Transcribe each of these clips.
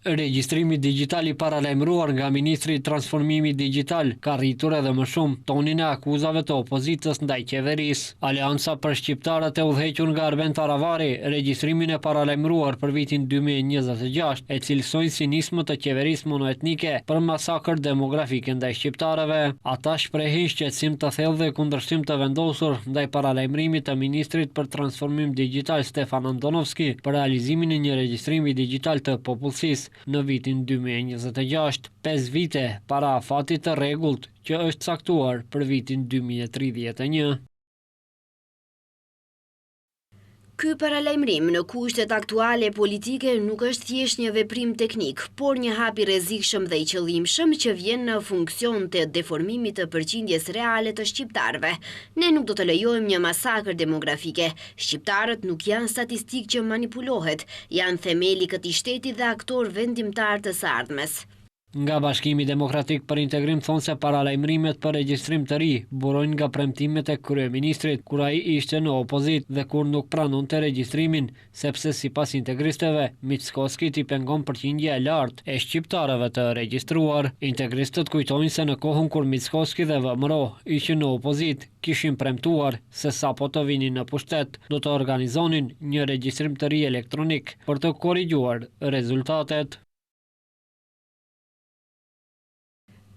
Regjistrimi digital I paralajmëruar nga Ministri I Transformimit Digital ka rritur edhe më shumë tonin e akuzave të opozitës ndaj qeverisë. Aleanca për shqiptarët e udhëhequr nga Arben Taravari regjistrimin e paralajmëruar për vitin 2026 e cilësojnë si nismë të qeverisë monoetnike për masakër demografike ndaj shqiptarëve. Ata shprehin shqetësim të thellë dhe kundërshtim të vendosur ndaj paralajmërimit të Ministrit për Transformim Digital Stefan Andonovski për realizimin e një regjistrimi digital të popullsisë në vitin 2026, 5 vite para afatit të rregullt që është caktuar për vitin 2031. Ky paralajmërim në kushtet aktuale politike nuk është thjesht një veprim teknik, por një hap I rrezikshëm dhe I qëllimshëm që vjen në funksion të deformimit të përqindjes reale të shqiptarëve. Ne nuk do të lejojmë një masakër demografike. Shqiptarët nuk janë statistikë që manipulohet, janë themeli këtij shteti dhe aktor vendimtar të së ardhmes. Nga Bashkimi Demokratik për Integrim thonë se paralajmërimet për regjistrim të ri burojnë nga premtimet e kryeministrit kur ai ishte në opozit dhe kur nuk pranonte regjistrimin, sepse sipas integristëve Mickoski I pengon përqindja e lartë e shqiptarëve të regjistruar. Integristët kujtojnë se në kohën kur Mickoski dhe VMRO ishin në opozit, kishin premtuar se sapo të vinin në pushtet, do të organizonin një regjistrim të ri elektronik për të korrigjuar rezultatet.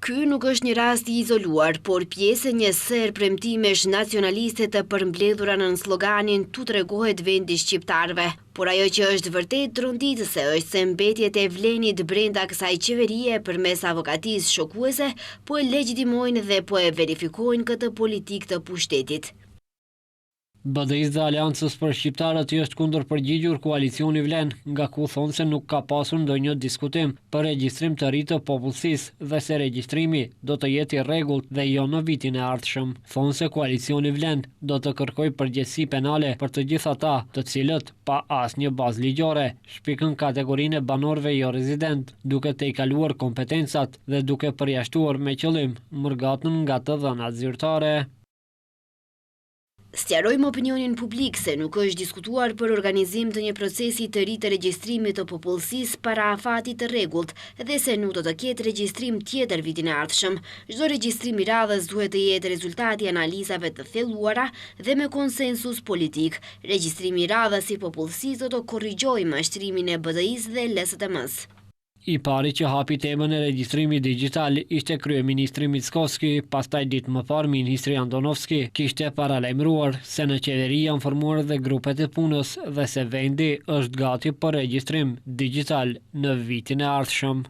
Ky nuk është një rast I izoluar, por pjesë e një ser premtimesh nacionaliste të përmbledhura në sloganin "Tu tregohet vendi shqiptarëve". Por ajo që është vërtet tronditëse është se mbetjet e vlenit brenda kësaj qeverie përmes avokatisë shokuese po e legjitimojnë dhe po e verifikojnë këtë politikë të pushtetit. BDI-s dhe Aleancës për Shqiptarët I është kundër përgjigjur koalicioni Vlen, nga ku thonë se nuk ka pasur ndonjë diskutim për regjistrim të ri të popullsisë dhe se regjistrimi do të jetë I rregullt dhe jo në vitin e ardhshëm. Thonë se koalicioni Vlen do të kërkojë përgjegjësi penale për të gjithë ata të cilët, pa asnjë bazë ligjore, shpikën kategorinë e banorëve jo rezident, duke tejkaluar kompetencat dhe duke përjashtuar me qëllim mërgatën nga të dhënat zyrtare. Sqarojmë opinionin publik se nuk është diskutuar për organizim të një procesi të ri të regjistrimit të popullsisë para afatit të rregullt dhe se nuk do të ketë regjistrim tjetër vitin e ardhshëm. Çdo regjistrim I radhës duhet të jetë rezultati I analizave të thelluara dhe me konsensus politik. Regjistrimi I radhës I popullsisë do të korrigjojë mashtrimin e BDI-s dhe LSTM-s. I pari që hapi temën e regjistrimit digital ishte kryeministri Mickoski, pastaj ditë më parë ministri Andonovski kishte paralajmëruar se në qeveri janë formuar dhe grupet e punës dhe se vendi është gati për regjistrim digital në vitin e ardhshëm.